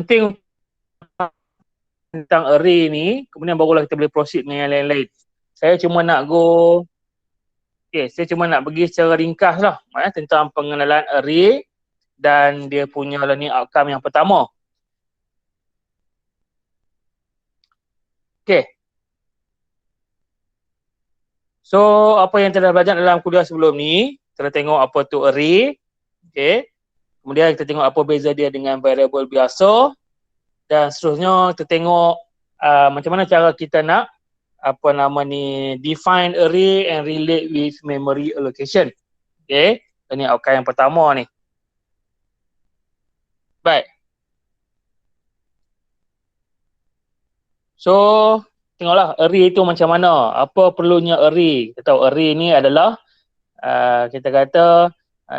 penting tentang array ni, kemudian barulah kita boleh proceed dengan yang lain-lain. Saya cuma nak saya cuma nak pergi secara ringkas lah tentang pengenalan array dan dia punya learning outcome yang pertama. Okay. So, apa yang kita dah belajar dalam kuliah sebelum ni, kita tengok apa tu array. Okay. Kemudian kita tengok apa beza dia dengan variable biasa. Dan seterusnya kita tengok macam mana cara kita nak define array and relate with memory allocation. Okay. Ini outcome yang pertama ni. Baik. So, tengoklah array itu macam mana. Apa perlunya array? Kita tahu array ni adalah kita kata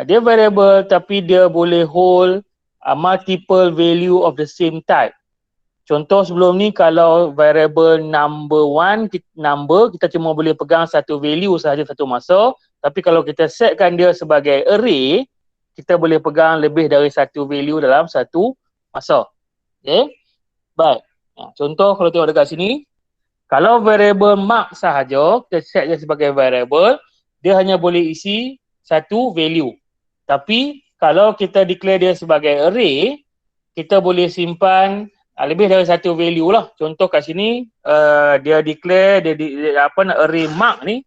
dia variable tapi dia boleh hold multiple value of the same type. Contoh sebelum ni kalau variable number kita cuma boleh pegang satu value sahaja satu masa, tapi kalau kita setkan dia sebagai array, kita boleh pegang lebih dari satu value dalam satu masa. Okay? Baik. Contoh kalau tengok dekat sini, kalau variable mark sahaja, kita set dia sebagai variable, dia hanya boleh isi satu value. Tapi kalau kita declare dia sebagai array, kita boleh simpan lebih dari satu value lah. Contoh kat sini, dia declare array mark ni,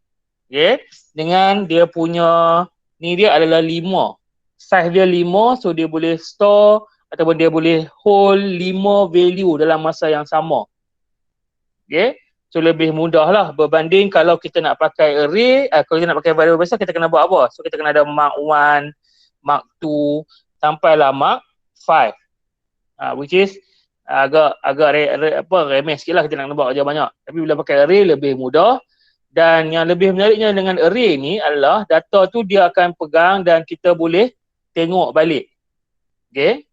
okay, dengan dia punya, ni dia adalah 5. Size dia 5, so dia boleh store ataupun dia boleh hold 5 value dalam masa yang sama. Okay. So lebih mudah lah berbanding kalau kita nak pakai array, kalau kita nak pakai variable besar, kita kena buat apa? So kita kena ada mark 1, mark 2, sampailah mark 5. Which is agak remeh sikit lah kita nak buat kerja banyak. Tapi bila pakai array lebih mudah. Dan yang lebih menariknya dengan array ni adalah data tu dia akan pegang dan kita boleh tengok balik. Okay.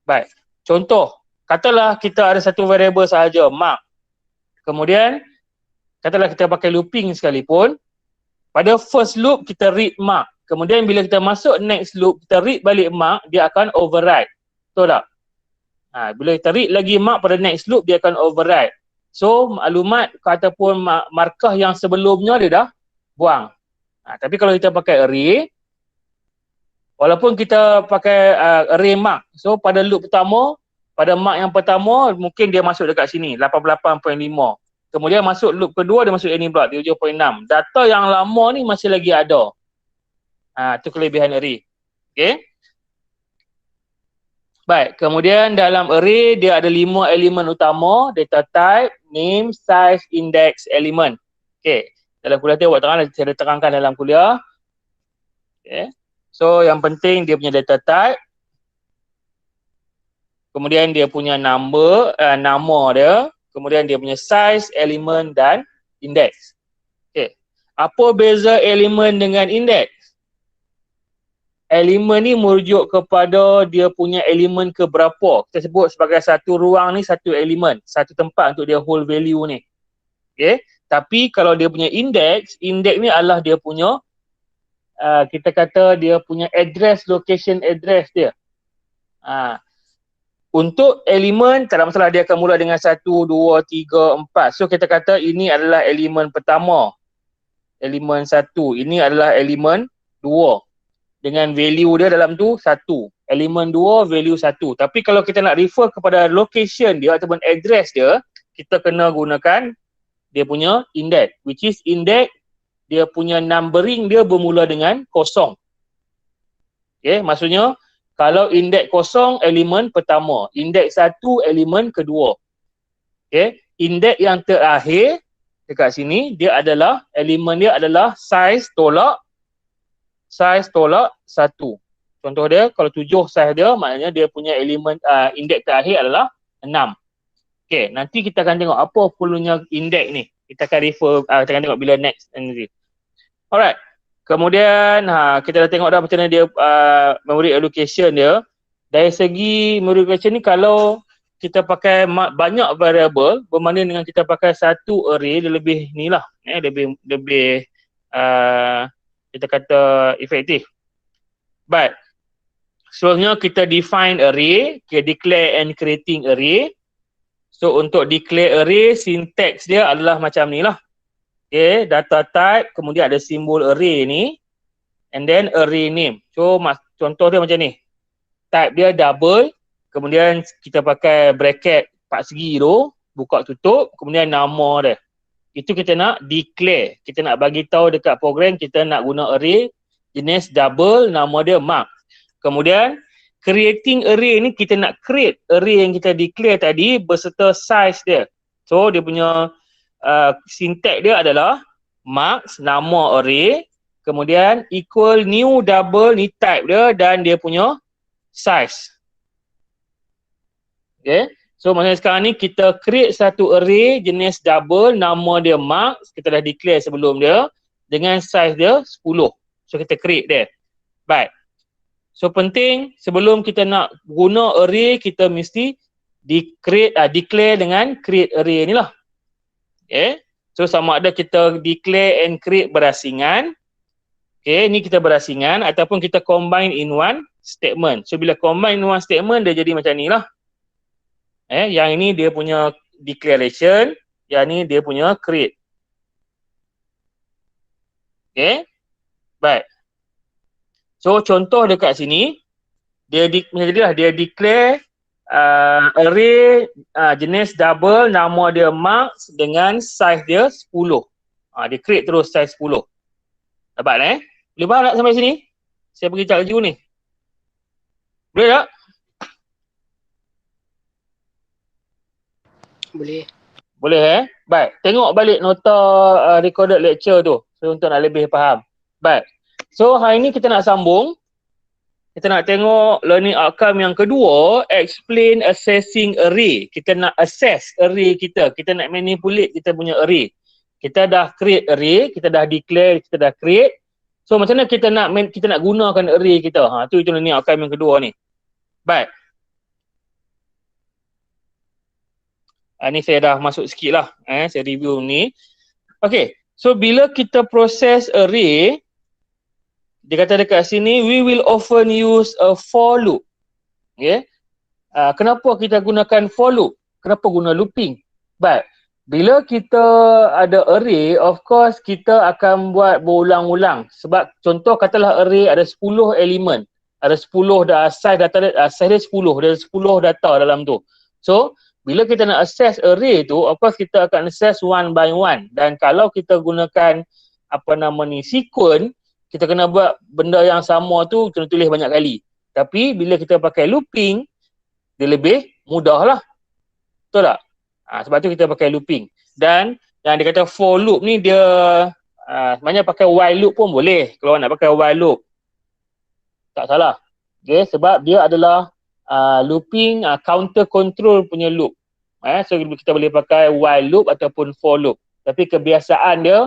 Baik. Contoh, katalah kita ada satu variable sahaja, mark. Kemudian, katalah kita pakai looping sekalipun, pada first loop kita read mark. Kemudian bila kita masuk next loop, kita read balik mark, dia akan override. Betul tak? Bila kita read lagi mark pada next loop, dia akan override. So, maklumat ataupun markah yang sebelumnya dia dah buang. Tapi kalau kita pakai array, walaupun kita pakai array mark, so pada loop pertama, pada mark yang pertama, mungkin dia masuk dekat sini, 88.5. Kemudian masuk loop kedua, dia masuk ini pula, 7.6. Data yang lama ni masih lagi ada. Itu kelebihan array. Okay. Baik, kemudian dalam array, dia ada 5 elemen utama, data type, name, size, index, element. Okay. Dalam kuliah tu, saya terangkan dalam kuliah. Okay. So, yang penting dia punya data type. Kemudian dia punya nama dia. Kemudian dia punya size, elemen dan index. Okay. Apa beza elemen dengan index? Elemen ni merujuk kepada dia punya elemen keberapa. Kita sebut sebagai satu ruang ni satu elemen. Satu tempat untuk dia hold value ni. Okay. Tapi kalau dia punya index ni adalah dia punya kita kata dia punya location address dia. Untuk elemen, tak ada masalah, dia akan mula dengan 1, 2, 3, 4. So kita kata ini adalah elemen pertama. Elemen 1. Ini adalah elemen 2. Dengan value dia dalam tu 1. Elemen 2, value 1. Tapi kalau kita nak refer kepada location dia ataupun address dia, kita kena gunakan dia punya index. Which is index, dia punya numbering dia bermula dengan 0. Okay, maksudnya kalau indeks 0, elemen pertama. Indeks 1, elemen kedua. Okay. Indeks yang terakhir dekat sini, dia adalah, elemen dia adalah size tolak 1. Contoh dia, kalau 7 size dia, maknanya dia punya elemen, indeks terakhir adalah 6. Okay, nanti kita akan tengok apa perlunya indeks ni. Kita akan refer, kita akan tengok bila next nanti. Alright. Kemudian kita dah tengok dah macam mana dia memory allocation dia. Dari segi memory allocation ni, kalau kita pakai banyak variable berbanding dengan kita pakai satu array, dia lebih ni lah, lebih kita kata efektif. Baik. Seterusnya kita define array, kita declare and creating array. So untuk declare array, syntax dia adalah macam ni lah. Okay, data type, kemudian ada simbol array ni, and then array name. So contoh dia macam ni. Type dia double, kemudian kita pakai bracket 4 segi tu, buka tutup, kemudian nama dia. Itu kita nak declare. Kita nak bagi tahu dekat program kita nak guna array jenis double, nama dia mark. Kemudian creating array ni kita nak create array yang kita declare tadi berserta size dia. So dia punya syntax dia adalah marks, nama array, kemudian equal new double ni type dia dan dia punya size. Okay. So maksudnya sekarang ni kita create satu array jenis double, nama dia marks, kita dah declare sebelum dia, dengan size dia 10. So kita create dia. Baik. So penting sebelum kita nak guna array, kita mesti declare dengan create array ni lah. Okay. So sama ada kita declare and create berasingan. Okay, ni kita berasingan ataupun kita combine in one statement. So bila combine in one statement dia jadi macam ni lah. Yang ini dia punya declaration, yang ni dia punya create. Okay. Baik. So contoh dekat sini dia declare array jenis double, nama dia marks dengan size dia 10. Dia create terus size 10. Dapat boleh faham tak sampai sini? Saya pergi cak laju ni. Boleh tak? Boleh. Boleh Baik. Tengok balik nota recorded lecture tu. So untuk nak lebih faham. Baik. So hari ni kita nak sambung. Kita nak tengok learning outcome yang kedua, explain assessing array. Kita nak assess array kita. Kita nak manipulate kita punya array. Kita dah create array, kita dah declare, kita dah create. So macam mana kita nak gunakan array kita? Tu itu learning outcome yang kedua ni. Baik. Ni saya dah masuk sikit lah. Saya review ni. Okay. So bila kita proses array, dia kata dekat sini, we will often use a for loop. Okay. Kenapa kita gunakan for loop? Kenapa guna looping? But bila kita ada array, of course kita akan buat berulang-ulang. Sebab contoh katalah array ada 10 elemen. Ada 10 size dia 10. Ada 10 data dalam tu. So bila kita nak access array tu, of course kita akan access one by one. Dan kalau kita gunakan sequence, kita kena buat benda yang sama tu kena tulis banyak kali. Tapi bila kita pakai looping, dia lebih mudah lah. Betul tak? Sebab tu kita pakai looping. Dan yang dia kata for loop ni dia sebenarnya pakai while loop pun boleh. Kalau nak pakai while loop, tak salah. Okay, sebab dia adalah looping counter control punya loop. So kita boleh pakai while loop ataupun for loop. Tapi kebiasaan dia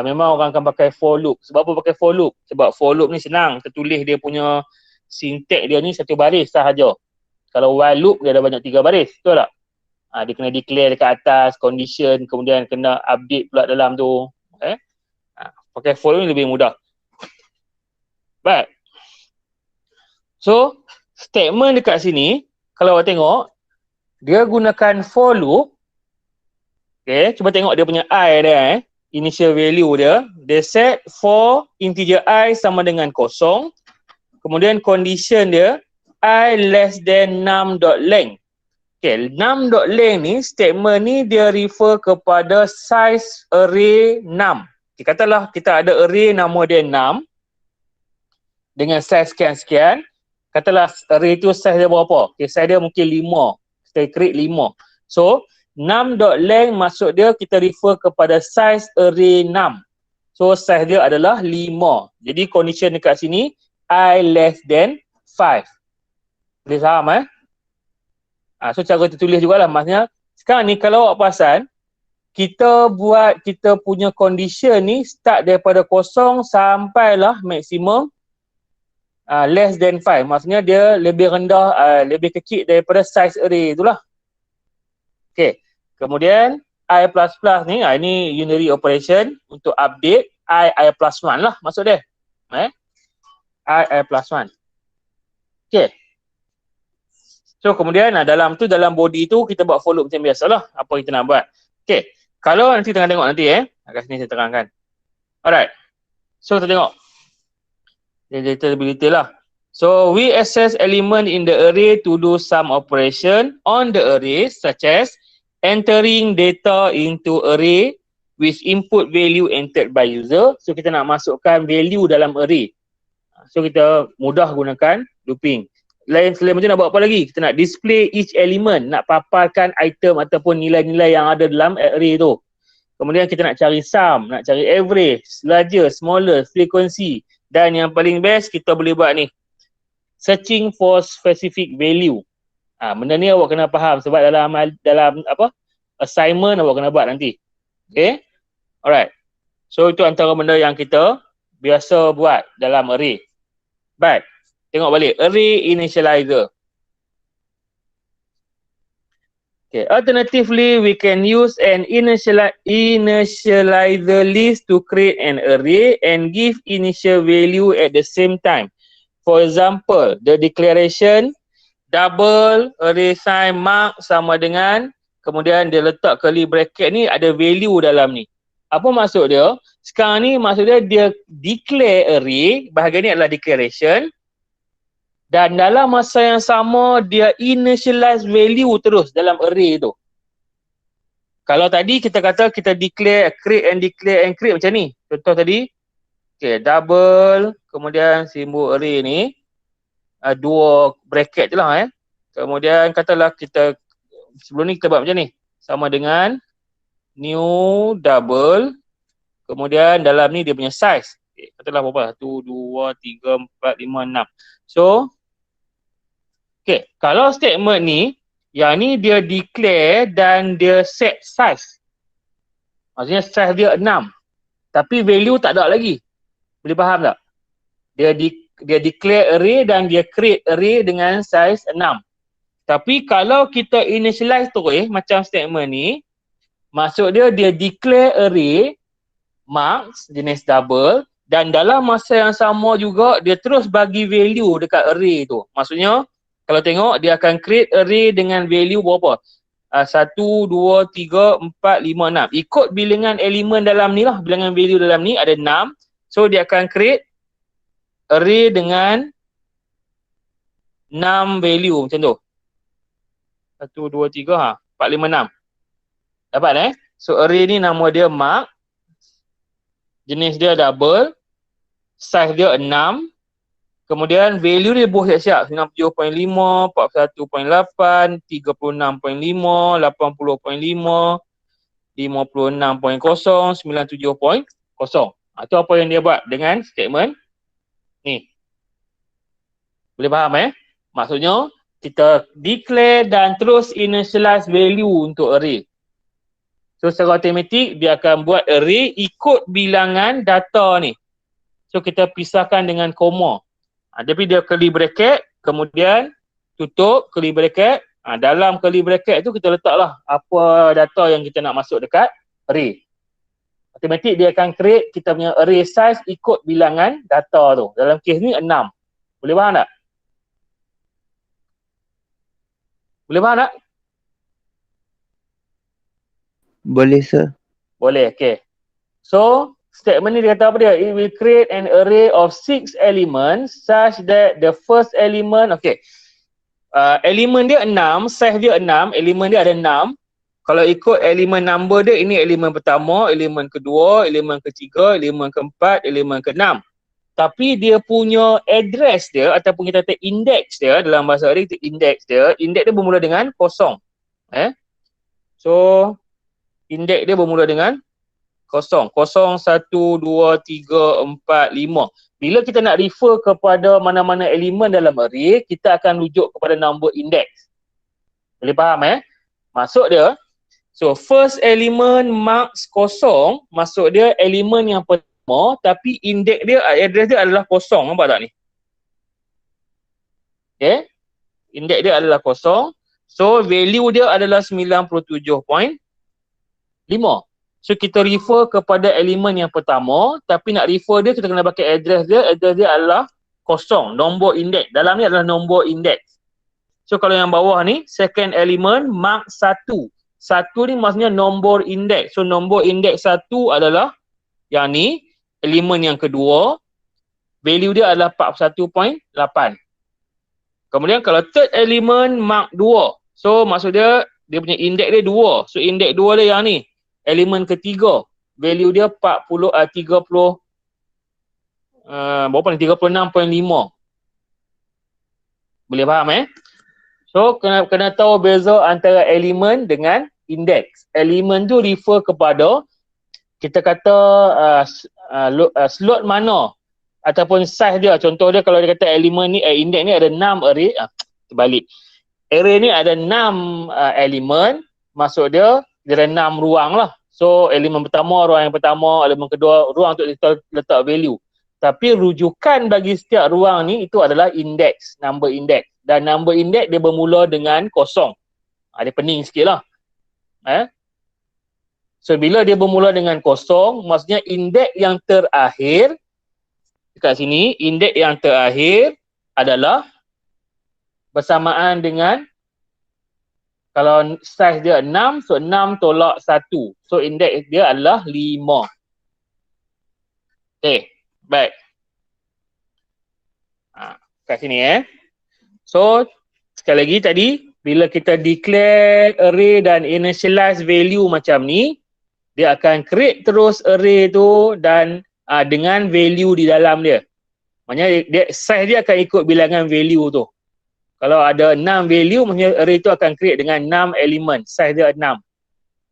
memang orang akan pakai for loop. Sebab apa pakai for loop? Sebab for loop ni senang. Kita tulis dia punya syntax dia ni satu baris sahaja. Kalau while loop dia ada banyak 3 baris. Betul tak? Dia kena declare dekat atas, condition, kemudian kena update pula dalam tu. Okay? Pakai for loop ni lebih mudah. Baik. So, statement dekat sini, kalau awak tengok, dia gunakan for loop. Okay, cuba tengok dia punya I dia. Initial value dia. Dia set for integer I sama dengan 0. Kemudian condition dia, I less than num.length. Okay, num.length ni, statement ni dia refer kepada size array num. Okay, katalah kita ada array nama dia num dengan size sekian-sekian. Katalah array tu size dia berapa? Okay, size dia mungkin 5. Kita create 5. So, num.length maksud dia kita refer kepada size array num. So, size dia adalah 5. Jadi, condition dekat sini, I less than 5. Boleh faham so, cara tertulis jugalah. Maksudnya, sekarang ni kalau awak perasan, kita buat kita punya condition ni start daripada 0 sampailah maksimum less than 5. Maksudnya dia lebih rendah, lebih kecil daripada size array itulah. Okay. Kemudian I++ ni, ini unary operation untuk update I+1 lah maksud dia. I+1. Okay. So kemudian dalam body tu kita buat follow macam biasalah apa kita nak buat. Okay. Kalau nanti tengah tengok nanti kat sini saya terangkan. Alright. So kita tengok. Dia lebih detail lah. So we access element in the array to do some operation on the array such as entering data into array with input value entered by user. So kita nak masukkan value dalam array. So kita mudah gunakan looping. Selain macam nak buat apa lagi? Kita nak display each element, nak paparkan item ataupun nilai-nilai yang ada dalam array tu. Kemudian kita nak cari sum, nak cari average, larger, smaller, frequency. Dan yang paling best kita boleh buat ni, searching for specific value. Benda ni awak kena faham sebab dalam assignment awak kena buat nanti. Okay? Alright. So itu antara benda yang kita biasa buat dalam array. Baik. Tengok balik. Array initializer. Okay. Alternatively, we can use an initializer list to create an array and give initial value at the same time. For example, the declaration double array sign mark sama dengan, kemudian dia letak curly bracket ni ada value dalam ni. Apa maksud dia? Sekarang ni maksud dia declare array, bahagian ni adalah declaration. Dan dalam masa yang sama, dia initialize value terus dalam array tu. Kalau tadi kita kata kita declare and create macam ni. Contoh tadi, okay, double, kemudian simbol array ni, dua bracket je lah. Kemudian katalah kita, sebelum ni kita buat macam ni. Sama dengan new double, kemudian dalam ni dia punya size. Okay, katalah berapa? 1, 2, 3, 4, 5, 6. So, okay, kalau statement ni, yang ni dia declare dan dia set size. Maksudnya size dia 6. Tapi value tak ada lagi. Boleh faham tak? Dia declare array dan dia create array dengan size 6. Tapi kalau kita initialize terus macam statement ni, maksud dia declare array marks jenis double dan dalam masa yang sama juga dia terus bagi value dekat array tu. Maksudnya kalau tengok dia akan create array dengan value berapa? 1, 2, 3, 4, 5, 6. Ikut bilangan elemen dalam ni lah. Bilangan value dalam ni ada 6. So dia akan create array dengan 6 value macam tu. 1, 2, 3, 4, 5, 6. Dapat So array ni nama dia mark. Jenis dia double. Size dia 6. Kemudian value dia buah siap-siap 90.5, 41.8, 36.5, 80.5, 56.0, 97.0. Itu apa yang dia buat dengan statement ni. Boleh faham Maksudnya kita declare dan terus initialize value untuk array. So secara automatik dia akan buat array ikut bilangan data ni. So kita pisahkan dengan koma. Tapi dia curly bracket, kemudian tutup curly bracket. Dalam curly bracket tu kita letaklah apa data yang kita nak masuk dekat array. Automatik dia akan create kita punya array size ikut bilangan data tu. Dalam kes ni 6. Boleh faham tak? Boleh faham tak? Boleh, sir. Boleh, okay. So, statement ni dia kata apa dia? It will create an array of 6 elements such that the first element, okay. Elemen dia 6, size dia 6, elemen dia ada 6. Kalau ikut elemen number dia, ini elemen pertama, elemen kedua, elemen ketiga, elemen keempat, elemen keenam. Tapi dia punya address dia ataupun kita kata index dia dalam bahasa Arab itu index dia bermula dengan kosong. So index dia bermula dengan kosong. 0, 1, 2, 3, 4, 5. Bila kita nak refer kepada mana-mana elemen dalam array, kita akan rujuk kepada number index. Boleh faham Maksud dia, so first element marks kosong, maksud dia elemen yang pertama tapi index dia, address dia adalah kosong. Nampak tak ni? Okay. Index dia adalah kosong. So value dia adalah 97.5. So kita refer kepada elemen yang pertama, tapi nak refer dia kita kena pakai address dia adalah 0. kosong, nombor indeks. Dalam ni adalah nombor indeks. So kalau yang bawah ni, second element mark 1. 1 ni maksudnya nombor indeks. So nombor indeks 1 adalah yang ni, elemen yang kedua, value dia adalah 41.8. Kemudian kalau third element mark 2. So maksud dia punya indeks dia 2. So indeks 2 dia yang ni, elemen ketiga, value dia 30 berapa ni? 36.5. Boleh faham So kena tahu beza antara elemen dengan indeks. Elemen tu refer kepada kita kata slot mana ataupun size dia. Contoh dia kalau dia kata elemen ni indeks ni ada 6 array, terbalik. Array ni ada 6 elemen, maksud dia ada 6 ruang lah. So elemen pertama, ruang yang pertama, elemen kedua, ruang untuk letak value. Tapi rujukan bagi setiap ruang ni itu adalah indeks, number indeks. Dan number indeks dia bermula dengan kosong. Dia pening sikit lah. So bila dia bermula dengan kosong, maksudnya indeks yang terakhir, dekat sini, indeks yang terakhir adalah bersamaan dengan, kalau size dia 6, so 6 tolak 1. So indeks dia adalah 5. Okay, baik. Kat sini So, sekali lagi tadi, bila kita declare array dan initialize value macam ni, dia akan create terus array tu dan dengan value di dalam dia. Maksudnya size dia akan ikut bilangan value tu. Kalau ada 6 value, maksudnya array tu akan create dengan 6 elemen. Size dia 6.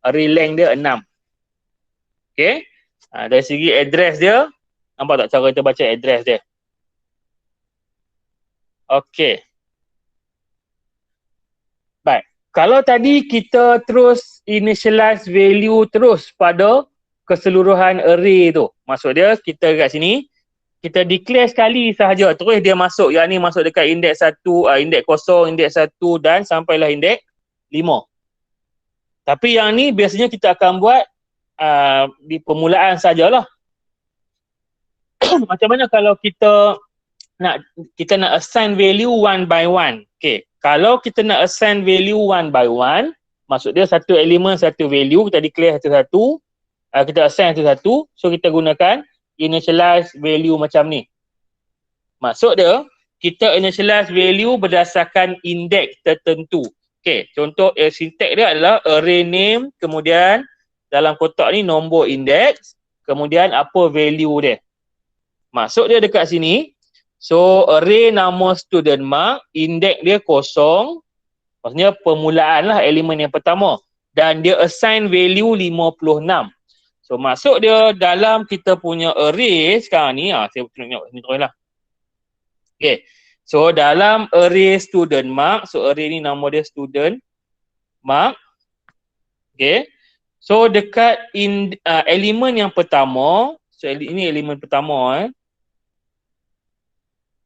Array length dia 6. Okay. Dari segi address dia, nampak tak cara kita baca address dia? Okay. Baik. Kalau tadi kita terus initialize value terus pada keseluruhan array tu. Maksud dia kita kat sini, kita declare sekali sahaja. Terus dia masuk, yang ni masuk dekat indeks 1, indeks 0, indeks 1 dan sampailah indeks 5. Tapi yang ni biasanya kita akan buat di permulaan sajalah. Macam mana kalau kita nak assign value one by one. Okay. Kalau kita nak assign value one by one, maksud dia satu elemen, satu value, kita declare satu-satu, kita assign satu-satu, so kita gunakan initialize value macam ni. Maksud dia, kita initialize value berdasarkan indeks tertentu. Okay, contoh syntax dia adalah array name, kemudian dalam kotak ni nombor indeks, kemudian apa value dia. Maksud dia dekat sini, so array nama student mark, indeks dia 0, maksudnya permulaan lah elemen yang pertama. Dan dia assign value 56. So maksud dia dalam kita punya array sekarang ni, saya tunjuk ni terus lah. Okay, so dalam array student mark, so array ni nama dia student mark. Okay, so dekat elemen yang pertama, so ini elemen pertama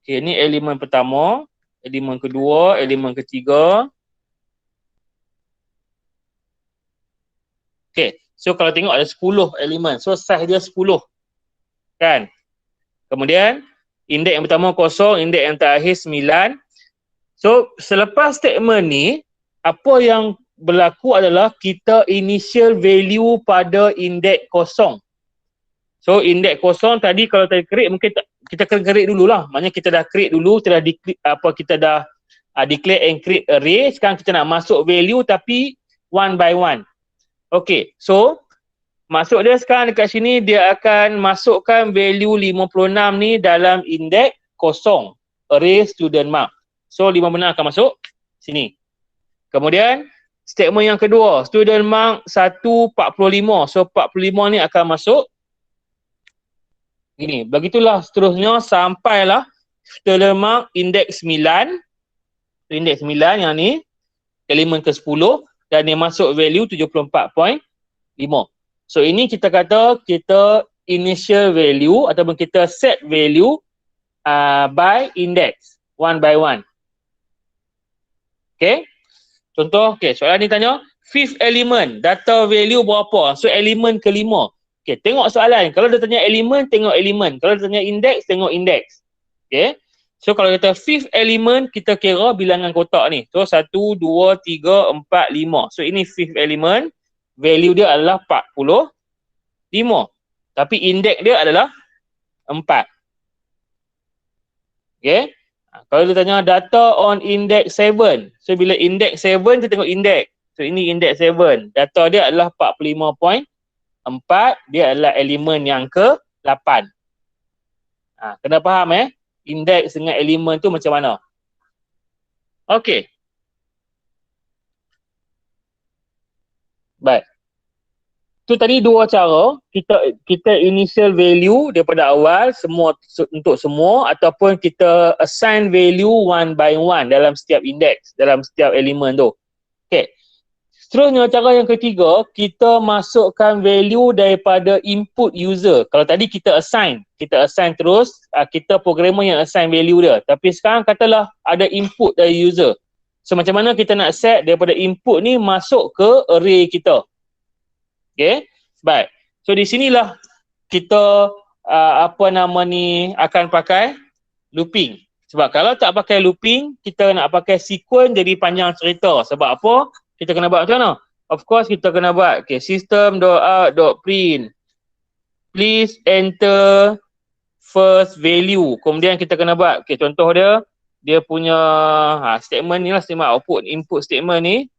Okay, ni elemen pertama, elemen kedua, elemen ketiga. Okay, so kalau tengok ada 10 elemen. So size dia 10. Kan? Kemudian, indeks yang pertama 0, indeks yang terakhir 9. So, selepas statement ni, apa yang berlaku adalah kita initial value pada indeks 0. So, indeks 0 tadi kalau tadi create, mungkin kita kena create dululah. Maksudnya kita dah create dulu, kita dah declare and create array. Sekarang kita nak masuk value tapi one by one. Okay, so maksud dia sekarang dekat sini dia akan masukkan value 56 ni dalam indeks 0, array student mark. So 56 akan masuk sini. Kemudian statement yang kedua, student mark 145. So 45 ni akan masuk gini. Begitulah seterusnya sampailah student mark indeks 9. Indeks 9 yang ni elemen ke-10 dan dia masuk value 74.5. So ini kita kata kita initial value ataupun kita set value by index one by one. Okay. Contoh, okay, soalan ni tanya fifth element, data value berapa? So elemen kelima. Okay, tengok soalan. Kalau dia tanya elemen, tengok elemen. Kalau dia tanya indeks, tengok indeks. Okay. So kalau kita fifth element, kita kira bilangan kotak ni. So 1, 2, 3, 4, 5. So ini fifth element. Value dia adalah 45. Tapi indeks dia adalah 4. Okay. Kalau dia tanya data on index 7. So bila index 7, kita tengok index. So ini index 7. Data dia adalah 45.4. Dia adalah elemen yang ke-8. Kena faham indeks dengan elemen tu macam mana. Okey. Baik. Tu tadi dua cara. Kita initial value daripada awal semua untuk semua, ataupun kita assign value one by one dalam setiap indeks, dalam setiap elemen tu. Okey. Seterusnya cara yang ketiga, kita masukkan value daripada input user. Kalau tadi kita assign terus, kita programmer yang assign value dia. Tapi sekarang katalah ada input dari user. So macam mana kita nak set daripada input ni masuk ke array kita. Okay, baik. So di sinilah kita akan pakai looping. Sebab kalau tak pakai looping, kita nak pakai sequence jadi panjang cerita. Sebab apa? Kita kena buat macam mana? Of course kita kena buat system.out.print. Please enter first value. Kemudian kita kena buat contoh dia punya statement ni lah, statement output input statement ni.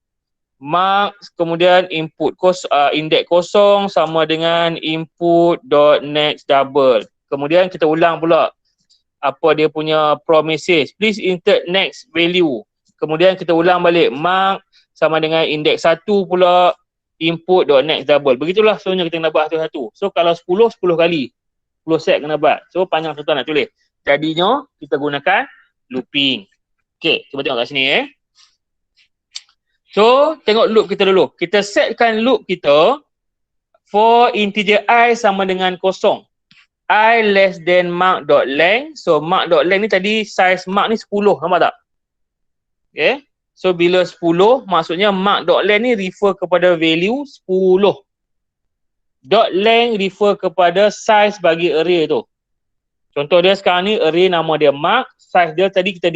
Mark, kemudian index kosong sama dengan input.next double. Kemudian kita ulang pula apa dia punya promises. Please insert next value. Kemudian kita ulang balik mark sama dengan index 1 pula input.next double. Begitulah sebenarnya kita kena buat satu-satu. So kalau 10 kali. 10 set kena buat. So panjang cerita nak tulis. Jadinya kita gunakan looping. Okey, cuba tengok kat sini So, tengok loop kita dulu. Kita setkan loop kita for integer I sama dengan kosong. I less than mark.length. So, mark.length ni tadi size mark ni 10. Nampak tak? Okay. So, bila 10, maksudnya mark.length ni refer kepada value 10. .length refer kepada size bagi array tu. Contoh dia sekarang ni array nama dia mark. Size dia tadi kita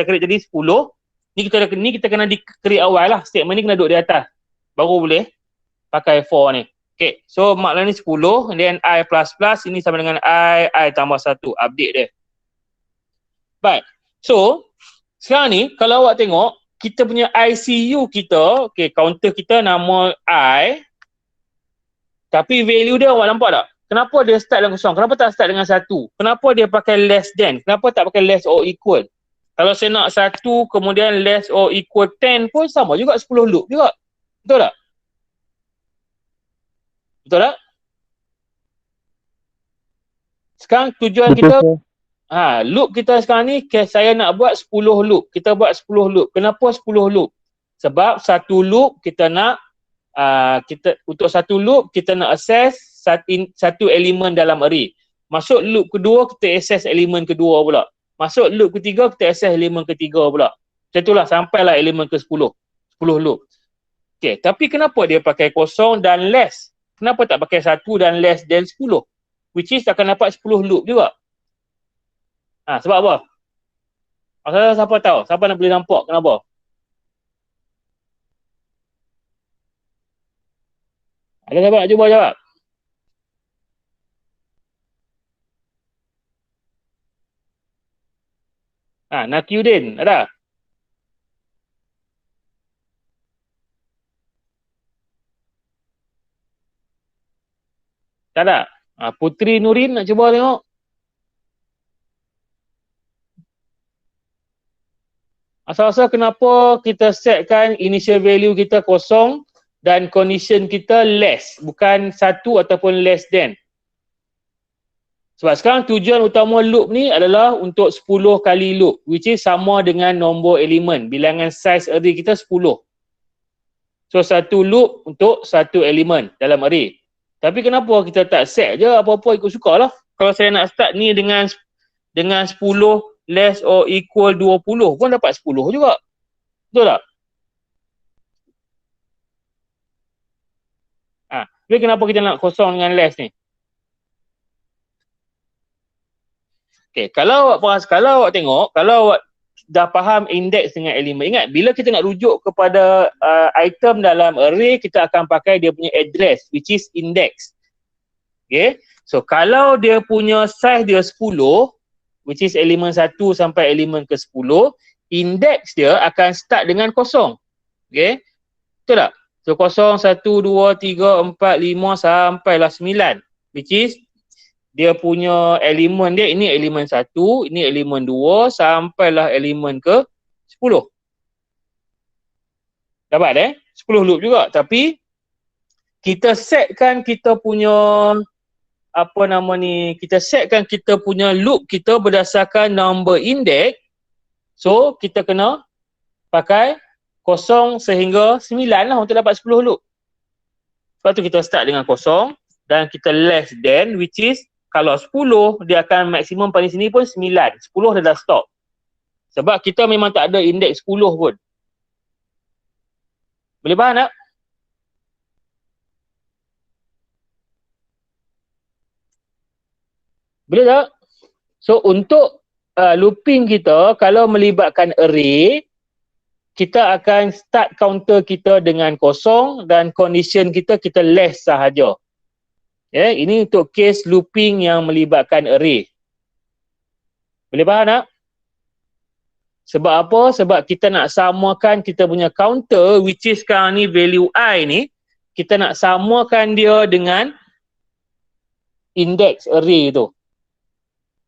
create tadi 10. Ni kita kena di-create awal lah. Statement ni kena duduk di atas. Baru boleh pakai for ni. Okay. So mark ni 10. And then I++. Ini sama dengan I tambah 1. Update dia. Baik. So, sekarang ni kalau awak tengok, kita punya ICU kita, counter kita nama I. Tapi value dia awak nampak tak? Kenapa dia start dengan kosong? Kenapa tak start dengan 1? Kenapa dia pakai less than? Kenapa tak pakai less or equal? Kalau saya nak 1 kemudian less or equal 10 pun sama juga 10 loop juga. Betul tak? Betul tak? Sekarang tujuan kita loop kita sekarang ni saya nak buat 10 loop. Kita buat 10 loop. Kenapa 10 loop? Sebab satu loop kita nak untuk satu loop kita nak access satu elemen dalam array. Masuk loop kedua kita access elemen kedua pula. Masuk loop ketiga, kita access elemen ketiga pula. Macam itulah sampailah elemen ke-10. 10 loop. Okay, tapi kenapa dia pakai kosong dan less? Kenapa tak pakai 1 dan less than 10? Which is akan dapat 10 loop juga. Sebab apa? Siapa tahu? Siapa nak boleh nampak kenapa? Ada siapa nak cuba jawab? Nakiuddin, ada? Tak ada? Putri Nurin nak cuba tengok? Asal-asal kenapa kita setkan initial value kita kosong dan condition kita less, bukan 1 ataupun less than. Sebab sekarang tujuan utama loop ni adalah untuk 10 kali loop, which is sama dengan nombor elemen. Bilangan size array kita 10. So satu loop untuk satu elemen dalam array. Tapi kenapa kita tak set je apa-apa ikut suka lah. Kalau saya nak start ni dengan 10 less or equal 20 pun dapat 10 juga. Betul tak? Tapi kenapa kita nak kosong dengan less ni? Okay, kalau awak tengok, kalau awak dah faham indeks dengan elemen, ingat bila kita nak rujuk kepada item dalam array, kita akan pakai dia punya address, which is index. Okay, so kalau dia punya size dia 10, which is elemen 1 sampai elemen ke 10, indeks dia akan start dengan kosong. Okay, betul tak? So 0, 1, 2, 3, 4, 5 sampailah 9, which is dia punya elemen dia, ini elemen 1, ini elemen 2, sampailah elemen ke 10. Dapat 10 loop juga. Tapi kita setkan kita punya kita setkan kita punya loop kita berdasarkan number index. So kita kena pakai 0 sehingga 9 lah untuk dapat 10 loop. Sebab tu kita start dengan 0 dan kita less than, which is kalau 10, dia akan maksimum paling sini pun 9. 10 dah stop. Sebab kita memang tak ada indeks 10 pun. Boleh faham tak? Boleh tak? So, untuk looping kita, kalau melibatkan array, kita akan start counter kita dengan 0 dan condition kita less sahaja. Ini untuk case looping yang melibatkan array. Boleh faham tak? Sebab apa? Sebab kita nak samakan kita punya counter, which is sekarang ni value I ni, kita nak samakan dia dengan index array tu.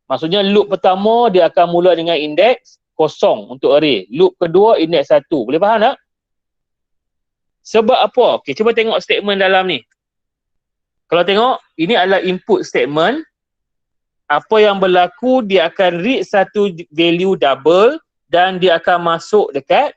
Maksudnya loop pertama dia akan mula dengan index 0 untuk array. Loop kedua index 1. Boleh faham tak? Sebab apa? Okay, cuba tengok statement dalam ni. Kalau tengok, ini adalah input statement. Apa yang berlaku, dia akan read satu value double dan dia akan masuk dekat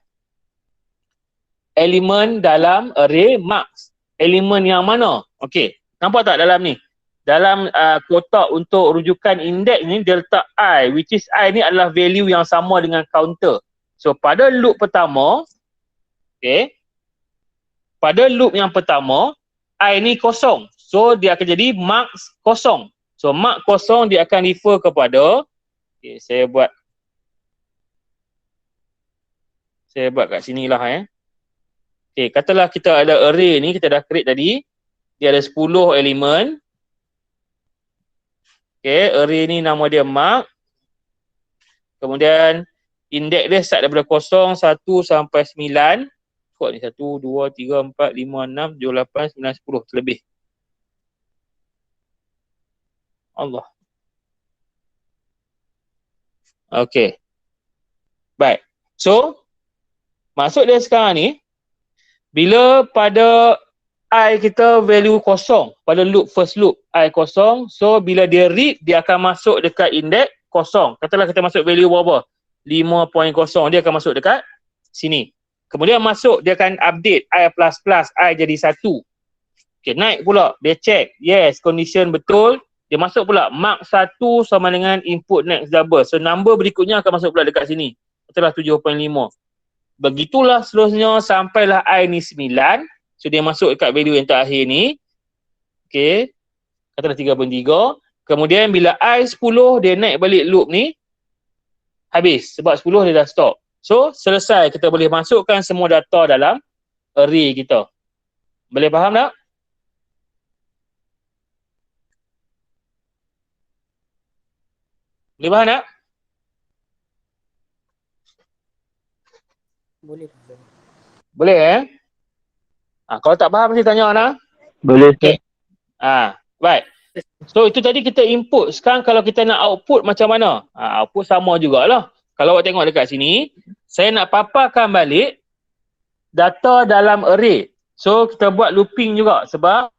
elemen dalam array marks. Elemen yang mana? Okey, nampak tak dalam ni? Dalam kotak untuk rujukan indeks ni, dia letak I, which is I ni adalah value yang sama dengan counter. So, pada loop pertama, okay, pada loop yang pertama, I ni 0. So, dia akan jadi marks 0. So, mark 0 dia akan refer kepada, okay, saya buat kat sini lah. Okay, katalah kita ada array ni, kita dah create tadi. Dia ada 10 elemen. Okay, array ni nama dia mark. Kemudian, indeks dia start daripada 0, 1 sampai 9. Kuat ni 1, 2, 3, 4, 5, 6, 7, 8, 9, 10. Terlebih. Allah. Okay. Baik. So, maksud dia sekarang ni, bila pada I kita value 0, pada loop, first loop, I 0, so bila dia read, dia akan masuk dekat indeks 0. Katalah kita masuk value berapa? 5.0, dia akan masuk dekat sini. Kemudian masuk, dia akan update I++, I jadi 1. Okay, naik pula, dia check, yes, condition betul. Dia masuk pula, mark 1 sama dengan input next double. So, number berikutnya akan masuk pula dekat sini. Katalah 7.5. Begitulah seterusnya sampailah I ni 9. So, dia masuk dekat value yang terakhir ni. Okay. Katalah 3.3. Kemudian, bila I 10, dia naik balik loop ni. Habis. Sebab 10 dia dah stop. So, selesai. Kita boleh masukkan semua data dalam array kita. Boleh faham tak? Boleh faham tak? Boleh. Boleh kalau tak faham mesti tanya Ana. Boleh, Okay. Baik. So itu tadi kita input. Sekarang kalau kita nak output macam mana? Output sama jugalah. Kalau awak tengok dekat sini, saya nak paparkan balik data dalam array. So kita buat looping juga. Sebab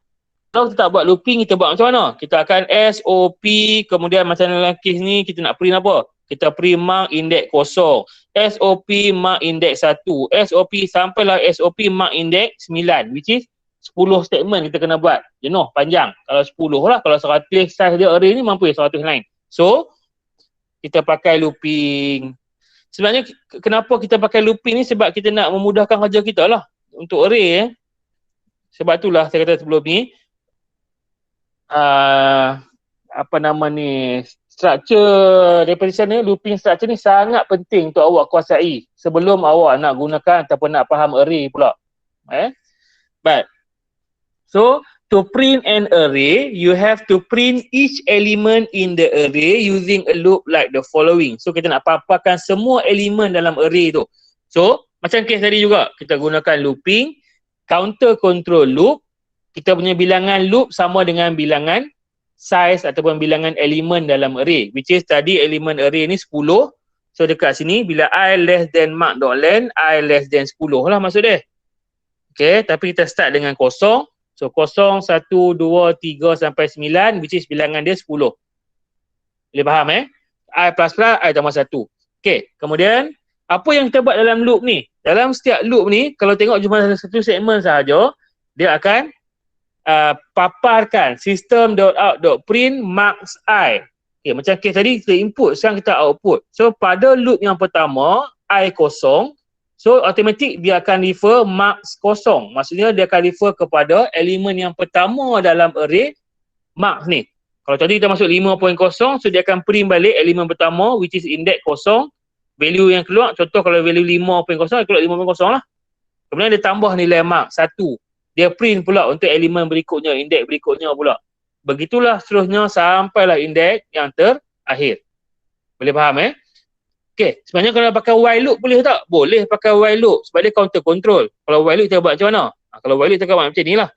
kalau kita tak buat looping, kita buat macam mana? Kita akan SOP, kemudian macam dalam case ni, kita nak print apa? Kita print mark indeks 0. SOP mark indeks 1. SOP sampailah SOP mark indeks 9, which is 10 statement kita kena buat. Jenuh, panjang. Kalau 10 lah, kalau 100 size dia array ni mampu 100 line. So, kita pakai looping. Sebenarnya kenapa kita pakai looping ni? Sebab kita nak memudahkan kerja kita lah. Untuk array Sebab itulah saya kata sebelum ni, Structure daripada sana, looping structure ni sangat penting untuk awak kuasai sebelum awak nak gunakan ataupun nak faham array pula. But so to print an array, you have to print each element in the array using a loop like the following. So kita nak paparkan semua elemen dalam array tu. So macam case tadi juga, kita gunakan looping, counter control loop. Kita punya bilangan loop sama dengan bilangan size ataupun bilangan elemen dalam array, which is tadi elemen array ni 10. So dekat sini bila I less than mark.len, I less than 10 lah maksud dia. Okay, tapi kita start dengan kosong. So 0, 1, 2, 3 sampai 9, which is bilangan dia 10. Boleh faham I plus plus, I tambah 1. Okay, kemudian apa yang kita buat dalam loop ni? Dalam setiap loop ni, kalau tengok cuma satu segmen sahaja, dia akan paparkan system.out.print marks I. Okay, macam case tadi kita input, sekarang kita output. So pada loop yang pertama, I kosong. So automatic dia akan refer marks kosong. Maksudnya dia akan refer kepada elemen yang pertama dalam array marks ni. Kalau tadi kita masuk 5.0, so dia akan print balik elemen pertama which is index kosong. Value yang keluar, contoh kalau value 5.0, keluar 5.0 lah. Kemudian dia tambah nilai mark 1. Dia print pula untuk elemen berikutnya, indeks berikutnya pula. Begitulah seterusnya sampailah indeks yang terakhir. Boleh faham Okay, sebenarnya kalau pakai while loop boleh tak? Boleh pakai while loop sebab dia counter control. Kalau while loop kita buat macam mana? Kalau while loop kita buat macam ni lah.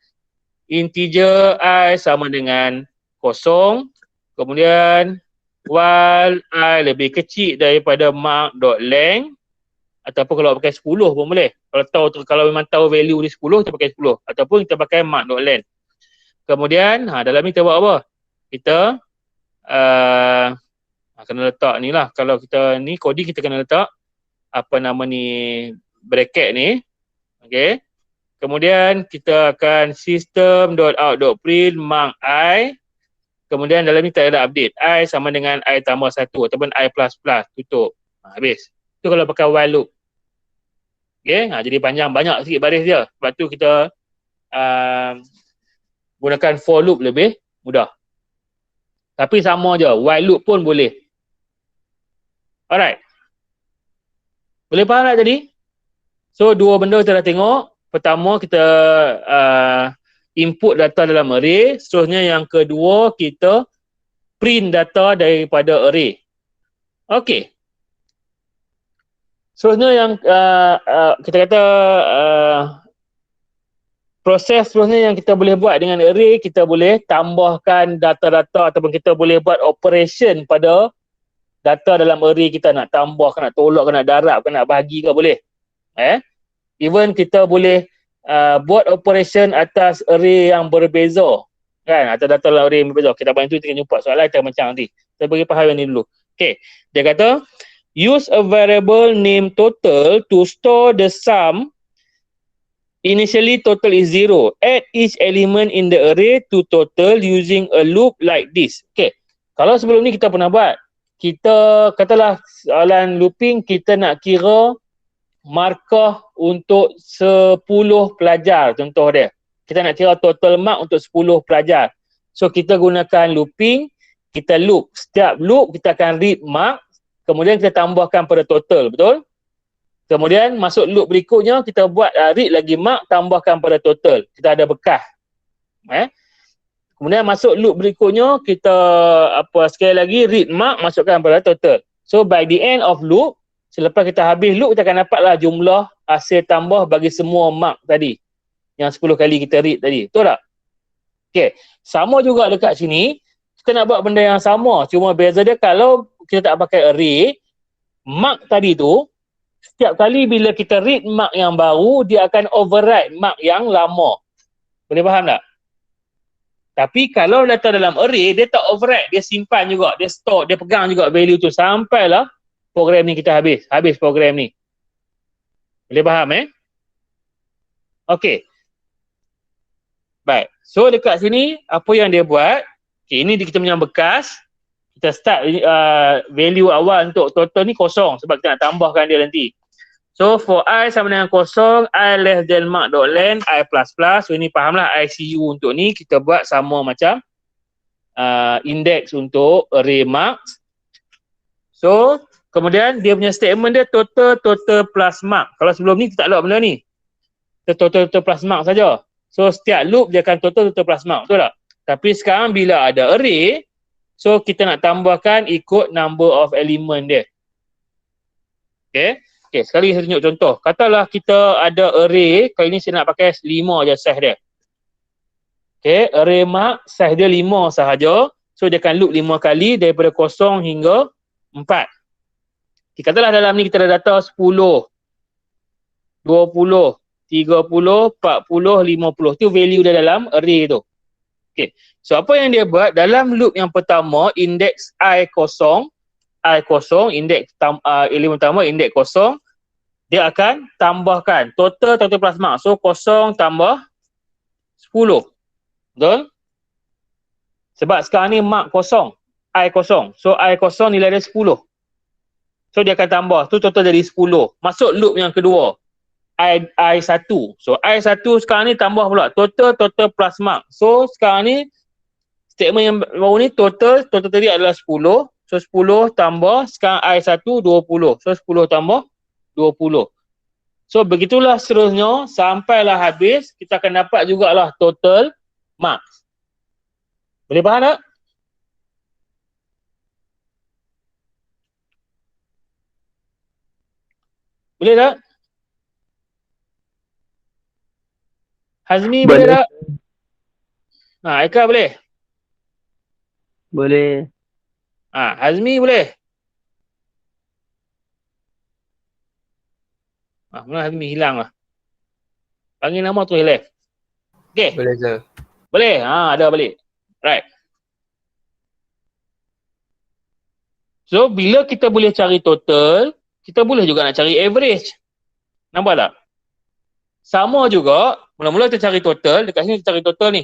Integer I sama dengan 0. Kemudian while I lebih kecil daripada mark.length. Ataupun kalau pakai 10 pun boleh. Kalau memang tahu value ni 10, kita pakai 10. Ataupun kita pakai mark.length. Kemudian, dalam ni kita buat apa? Kita kena letak ni lah. Kalau kita ni coding, kita kena letak apa nama ni, bracket ni. Okay. Kemudian kita akan system.out.print mark I. Kemudian dalam ni tak ada update. I sama dengan I tambah 1 ataupun I plus plus. Tutup. Habis. Itu kalau pakai while loop. Okay, jadi panjang, banyak sikit baris dia. Sebab tu kita gunakan for loop lebih mudah. Tapi sama je, while loop pun boleh. Alright. Boleh faham tak tadi? So, dua benda kita dah tengok. Pertama, kita input data dalam array. Seterusnya yang kedua, kita print data daripada array. Okay. Seterusnya yang kita kata proses seterusnya yang kita boleh buat dengan array, kita boleh tambahkan data-data ataupun kita boleh buat operation pada data dalam array kita, nak tambah ke, nak tolak ke, nak darab ke, nak bahagi ke, boleh. Even kita boleh buat operation atas array yang berbeza. Kan, atas data dalam array yang berbeza. Kita bantu kita jumpa soalan kita macam nanti. Kita bagi faham yang ni dulu. Okay, dia kata use a variable named total to store the sum. Initially total is 0. Add each element in the array to total using a loop like this. Okay. Kalau sebelum ni kita pernah buat. Kita katalah soalan looping, kita nak kira markah untuk 10 pelajar contoh dia. Kita nak kira total mark untuk 10 pelajar. So kita gunakan looping, kita loop. Setiap loop kita akan read mark. Kemudian kita tambahkan pada total, betul? Kemudian masuk loop berikutnya, kita buat read lagi mark, tambahkan pada total. Kita ada bekas. Kemudian masuk loop berikutnya, kita sekali lagi read mark, masukkan pada total. So by the end of loop, selepas kita habis loop, kita akan dapatlah jumlah hasil tambah bagi semua mark tadi. Yang 10 kali kita read tadi. Betul tak? Okay. Sama juga dekat sini, kita nak buat benda yang sama. Cuma beza dia kalau kita tak pakai array, mark tadi tu, setiap kali bila kita read mark yang baru, dia akan override mark yang lama. Boleh faham tak? Tapi kalau data dalam array, dia tak override, dia simpan juga, dia store, dia pegang juga value tu sampailah program ni kita habis program ni. Boleh faham Okay. Baik. So dekat sini, apa yang dia buat, okay, ini kita punya bekas. Kita start value awal untuk total ni kosong sebab kita nak tambahkan dia nanti. So for I sama dengan kosong, I less than mark.length, I plus plus. So ini fahamlah ICU untuk ni kita buat sama macam index untuk array marks. So kemudian dia punya statement dia total plus mark. Kalau sebelum ni kita tak ada benda ni. Total plus mark saja. So setiap loop dia akan total plus mark, betul tak? Tapi sekarang bila ada array, so kita nak tambahkan ikut number of element dia. Okay, sekali saya tunjuk contoh. Katalah kita ada array, kali ni saya nak pakai 5 je size dia. Okay, array mark size dia 5 sahaja. So dia akan loop 5 kali daripada 0 hingga 4. Okay, katalah dalam ni kita ada data 10, 20, 30, 40, 50. Tu value dia dalam array tu. Okay, so apa yang dia buat dalam loop yang pertama, index I0, index elemen pertama, index 0, dia akan tambahkan total plus mark. So 0 tambah 10. Betul? Sebab sekarang ni mark 0, I0. So I0 nilai dia 10. So dia akan tambah. Tu total jadi 10. Masuk loop yang kedua. I1. So I1 sekarang ni tambah pula. Total plus mark. So sekarang ni statement yang baru ni total tadi adalah 10. So 10 tambah sekarang I1 20. So 10 tambah 20. So begitulah seterusnya sampailah habis. Kita akan dapat jugalah total marks. Boleh faham tak? Boleh tak? Hazmi boleh tak? Eka boleh? Boleh. Hazmi boleh? Mana Hazmi hilang lah. Panggil nama tu hilang. Okay. Boleh sir. Boleh? Ada balik. Right. So bila kita boleh cari total, kita boleh juga nak cari average. Nampak tak? Sama juga, mula-mula kita cari total, dekat sini kita cari total ni.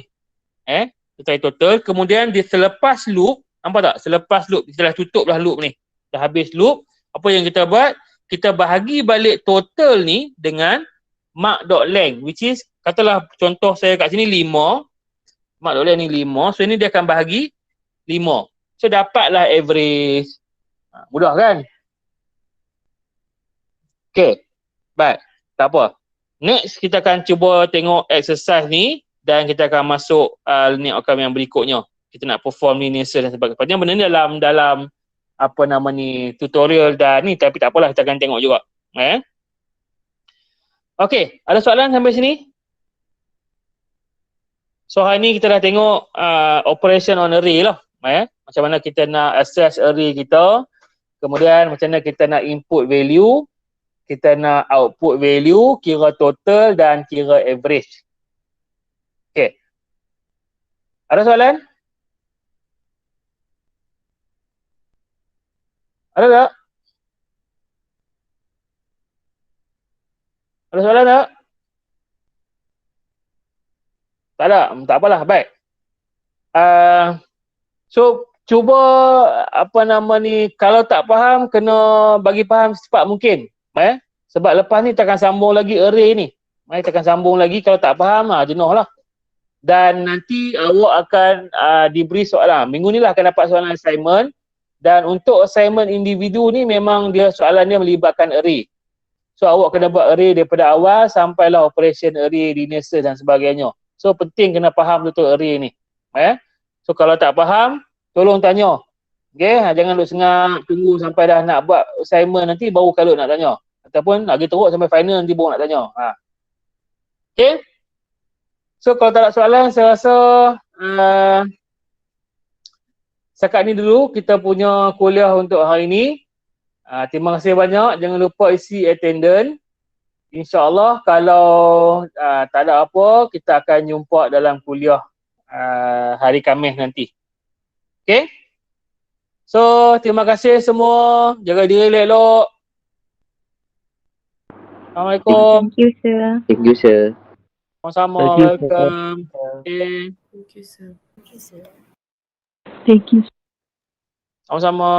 Kita cari total, kemudian dia selepas loop, nampak tak? Selepas loop, kita dah tutup dah loop ni. Dah habis loop, apa yang kita buat? Kita bahagi balik total ni dengan mark.length, which is, katalah contoh saya kat sini 5, mark.length ni 5, so ini dia akan bahagi 5. So dapatlah average. Mudah kan? Okay, baik. Tak apa. Next, kita akan cuba tengok exercise ni dan kita akan masuk learning outcome yang berikutnya. Kita nak perform linear search dan sebagainya. Patutnya benda ni dalam apa nama ni, tutorial dan ni, tapi tak apalah, kita akan tengok juga. Okay, ada soalan sampai sini? So hari ni kita dah tengok operation on array lah. Macam mana kita nak access array kita, kemudian macam mana kita nak input value, kita nak output value, kira total dan kira average. Okay. Ada soalan? Ada tak? Ada soalan tak? Tak ada? Tak apalah, baik. So, cuba apa nama ni, kalau tak faham, kena bagi faham secepat mungkin. Sebab lepas ni kita akan sambung lagi array ni. Kita akan sambung lagi, kalau tak faham, jenuh lah. Dan nanti awak akan diberi soalan. Minggu ni lah akan dapat soalan assignment. Dan untuk assignment individu ni memang dia soalan dia melibatkan array. So awak kena buat array daripada awal sampailah operation array, linear search dan sebagainya. So penting kena faham betul array ni. So kalau tak faham, tolong tanya. Okay, jangan duk sengak tunggu sampai dah nak buat assignment nanti baru kalau nak tanya. Ataupun nak pergi teruk sampai final nanti baru nak tanya. Okay. So kalau tak ada soalan, saya rasa setakat ni dulu kita punya kuliah untuk hari ni. Terima kasih banyak. Jangan lupa isi attendance. InsyaAllah kalau tak ada apa, kita akan jumpa dalam kuliah hari Khamis nanti. Okay? So, terima kasih semua. Jaga diri elok-elok. Assalamualaikum. Thank you, sir. Thank you, sir. Sama-sama. Thank you, sir. Welcome. Okay. Thank you sir. Thank you. Sama-sama.